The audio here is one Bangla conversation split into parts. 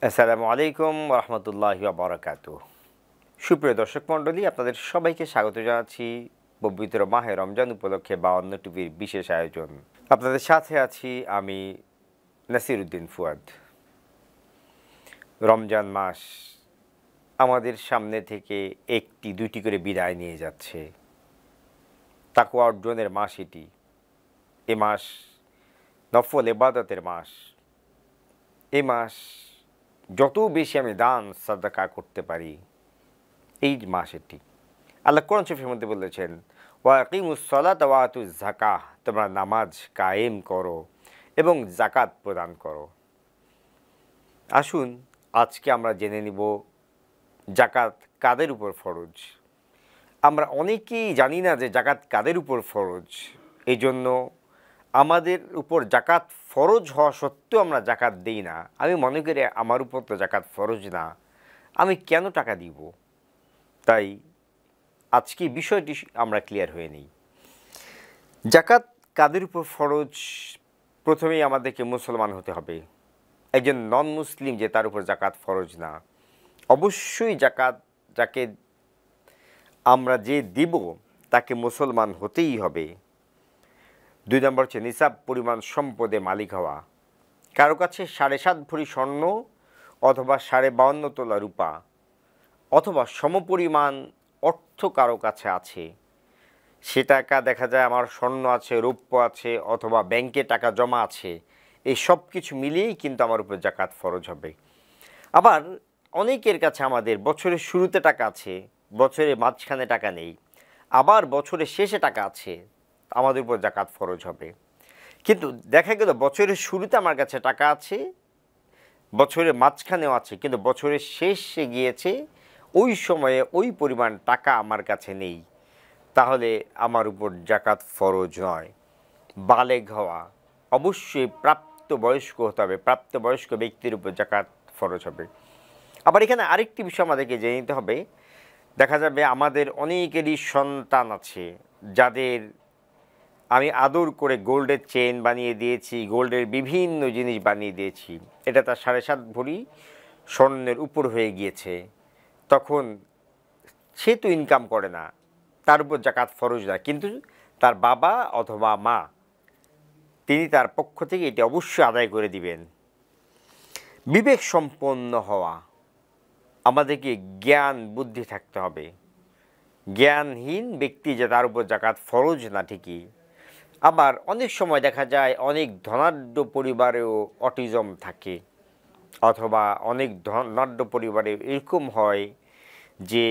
আসসালামু আলাইকুম রহমতুল্লাহি বারাকাতুহ। সুপ্রিয় দর্শক মণ্ডলী, আপনাদের সবাইকে স্বাগত জানাচ্ছি পবিত্র মাহে রমজান উপলক্ষে 52 টিভির বিশেষ আয়োজন। আপনাদের সাথে আছি আমি নাসিরউদ্দিন ফুয়াদ। রমজান মাস আমাদের সামনে থেকে একটি দুইটি করে বিদায় নিয়ে যাচ্ছে। তাকওয়া অর্জনের মাস এটি। এ মাস নফল ইবাদতের মাস। এ মাস যত বেশি আমি দান সাদাকা করতে পারি, এই মাস এটি। আল্লাহ কোরআন শরীফের মধ্যে বলেছেন, ওয়া আকিমুস সালাতা ওয়া আতুজ যাকাহ, তোমরা নামাজ কায়েম করো এবং যাকাত প্রদান করো। আসুন আজকে আমরা জেনে নিব যাকাত কাদের উপর ফরজ। আমরা অনেকেই জানি না যে যাকাত কাদের উপর ফরজ। এই জন্য আমাদের উপর যাকাত ফরজ হওয়া সত্ত্বেও আমরা যাকাত দিই না। আমি মনে করি আমার উপর তো যাকাত ফরজ না, আমি কেন টাকা দিব? তাই আজকে বিষয়টি আমরা ক্লিয়ার হয়ে নিই। যাকাত কাদের উপর ফরজ? প্রথমেই আমাদেরকে মুসলমান হতে হবে। একজন নন মুসলিম যে তার উপর যাকাত ফরজ না। অবশ্যই যাকাত যাকে আমরা যে দিব তাকে মুসলমান হতেই হবে। 2 নম্বর হচ্ছে নিসাব পরিমাণ সম্পদে মালিক হওয়া। কারো কাছে 7.5 ভরি স্বর্ণ অথবা 52.5 তোলা রূপা অথবা সমপরিমাণ অর্থ কারো কাছে আছে, সে টাকা দেখা যায় আমার স্বর্ণ আছে, রৌপ্য আছে অথবা ব্যাংকে টাকা জমা আছে, এই সব কিছু মিলিয়েই কিন্তু আমার উপর যাকাত ফরজ হবে। আবার অনেকের কাছে আমাদের বছরের শুরুতে টাকা আছে, বছরের মাঝখানে টাকা নেই, আবার বছরের শেষে টাকা আছে, আমাদের উপর যাকাত ফরজ হবে। কিন্তু দেখা গেল বছরের শুরুতে আমার কাছে টাকা আছে, বছরের মাঝখানেও আছে, কিন্তু বছরের শেষে গিয়েছে, ওই সময়ে ওই পরিমাণ টাকা আমার কাছে নেই, তাহলে আমার উপর যাকাত ফরজ নয়। বালেগ হওয়া, অবশ্যই প্রাপ্তবয়স্ক হতে হবে, প্রাপ্তবয়স্ক ব্যক্তির উপর যাকাত ফরজ হবে। আবার এখানে আরেকটি বিষয় আমাদেরকে জেনে নিতে হবে। দেখা যাবে আমাদের অনেকেরই সন্তান আছে যাদের আমি আদর করে গোল্ডের চেন বানিয়ে দিয়েছি, গোল্ডের বিভিন্ন জিনিস বানিয়ে দিয়েছি, এটা তার 7.5 ভরি স্বর্ণের উপর হয়ে গিয়েছে। তখন সে তো ইনকাম করে না, তার উপর যাকাত ফরজ না, কিন্তু তার বাবা অথবা মা তিনি তার পক্ষ থেকে এটি অবশ্যই আদায় করে দিবেন। বিবেক সম্পন্ন হওয়া, আমাদেরকে জ্ঞান বুদ্ধি থাকতে হবে। জ্ঞানহীন ব্যক্তি যে তার উপর যাকাত ফরজ না ঠিকই। আবার অনেক সময় দেখা যায় অনেক ধনাঢ্য পরিবারেও অটিজম থাকে, অথবা অনেক ধনাঢ্য পরিবারে এরকম হয় যে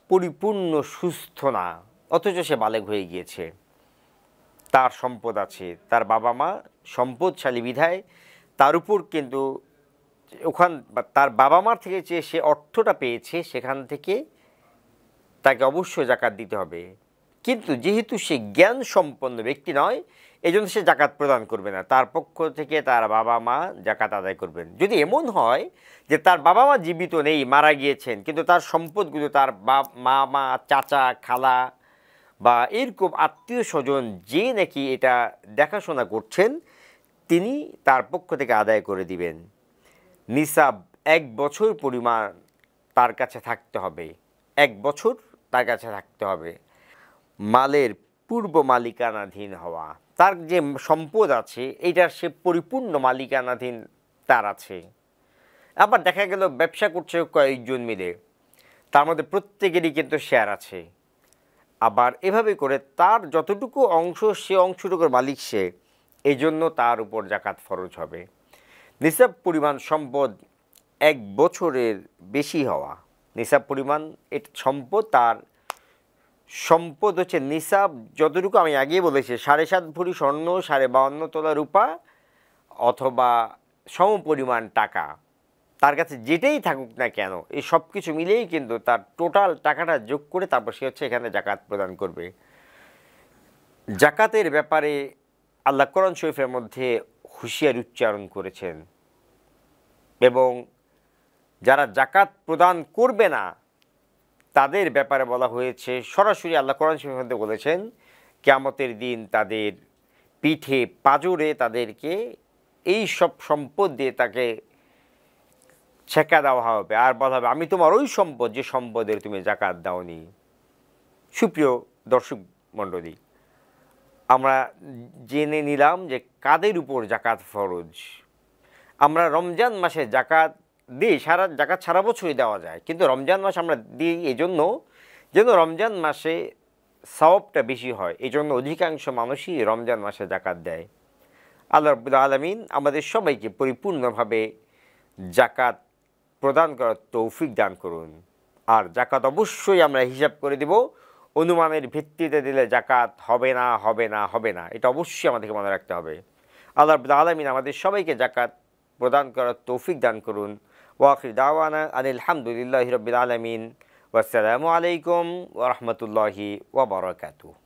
পরিপূর্ণ সুস্থ না, অথচ সে বালেগ হয়ে গিয়েছে, তার সম্পদ আছে, তার বাবা মা সম্পদশালী বিধায় তার উপর কিন্তু তার বাবা মার থেকে যে সে অর্থটা পেয়েছে সেখান থেকে তাকে অবশ্যই যাকাত দিতে হবে। কিন্তু যেহেতু সে জ্ঞান সম্পন্ন ব্যক্তি নয়, এই জন্য সে যাকাত প্রদান করবে না, তার পক্ষ থেকে তার বাবা মা যাকাত আদায় করবেন। যদি এমন হয় যে তার বাবা মা জীবিত নেই, মারা গিয়েছেন, কিন্তু তার সম্পদগুলো তার মা চাচা খালা বা এরকম আত্মীয় স্বজন যে নাকি এটা দেখাশোনা করছেন, তিনি তার পক্ষ থেকে আদায় করে দিবেন। নিসাব 1 বছর পরিমাণ তার কাছে থাকতে হবে, 1 বছর তার কাছে থাকতে হবে। মালের পূর্ব মালিকানাধীন হওয়া, তার যে সম্পদ আছে এইটার সে পরিপূর্ণ মালিকানাধীন তার আছে। আবার দেখা গেল ব্যবসা করছে কয়েকজন মিলে, তার মধ্যে প্রত্যেকেরই কিন্তু শেয়ার আছে। আবার এভাবে করে তার যতটুকু অংশ, সে অংশটুকুর মালিক সে, এই জন্য তার উপর যাকাত ফরজ হবে। নিসাব পরিমাণ সম্পদ 1 বছরের বেশি হওয়া, নিসাব পরিমাণ সম্পদ, তার সম্পদ হচ্ছে নিসাব যতটুকু আমি আগেই বলেছি, 7.5 ভরি স্বর্ণ, 52.5 তোলা রূপা অথবা সমপরিমাণ টাকা, তার কাছে যেটাই থাকুক না কেন, এই সব কিছু মিলেই কিন্তু তার টোটাল টাকাটা যোগ করে তারপর সে হচ্ছে এখানে যাকাত প্রদান করবে। যাকাতের ব্যাপারে আল্লাহ কোরআন শরীফের মধ্যে হুঁশিয়ারি উচ্চারণ করেছেন, এবং যারা যাকাত প্রদান করবে না তাদের ব্যাপারে বলা হয়েছে, সরাসরি আল্লাহ কোরআন শরীফের মধ্যে বলেছেন, কিয়ামতের দিন তাদের পিঠে পাঁজরে তাদেরকে এই সব সম্পদ দিয়ে তাকে ছেঁকা দেওয়া হবে আর বলা হবে আমি তোমার ওই সম্পদ যে সম্পদের তুমি জাকাত দাওনি। সুপ্রিয় দর্শক মণ্ডলী, আমরা জেনে নিলাম যে কাদের উপর জাকাত ফরজ। আমরা রমজান মাসে জাকাত দিই, জাকাত সারা বছরই দেওয়া যায়, কিন্তু রমজান মাস আমরা দিই এই জন্য যেন রমজান মাসে সওয়াবটা বেশি হয়। এই জন্য অধিকাংশ মানুষই রমজান মাসে জাকাত দেয়। আল্লাহ রাব্বুল আলামিন আমাদের সবাইকে পরিপূর্ণভাবে জাকাত প্রদান করার তৌফিক দান করুন। আর জাকাত অবশ্যই আমরা হিসাব করে দেব, অনুমানের ভিত্তিতে দিলে জাকাত হবে না হবে না হবে না, এটা অবশ্যই আমাদেরকে মনে রাখতে হবে। আল্লাহ রাব্বুল আলামিন আমাদের সবাইকে জাকাত প্রদান করার তৌফিক দান করুন। ওয়া আখির দাওয়ানা আনিল হামদুলিল্লাহি রাব্বিল আলামিন। ওয়াসসালামু আলাইকুম ওয়া রাহমাতুল্লাহি ওয়া বারাকাতুহু।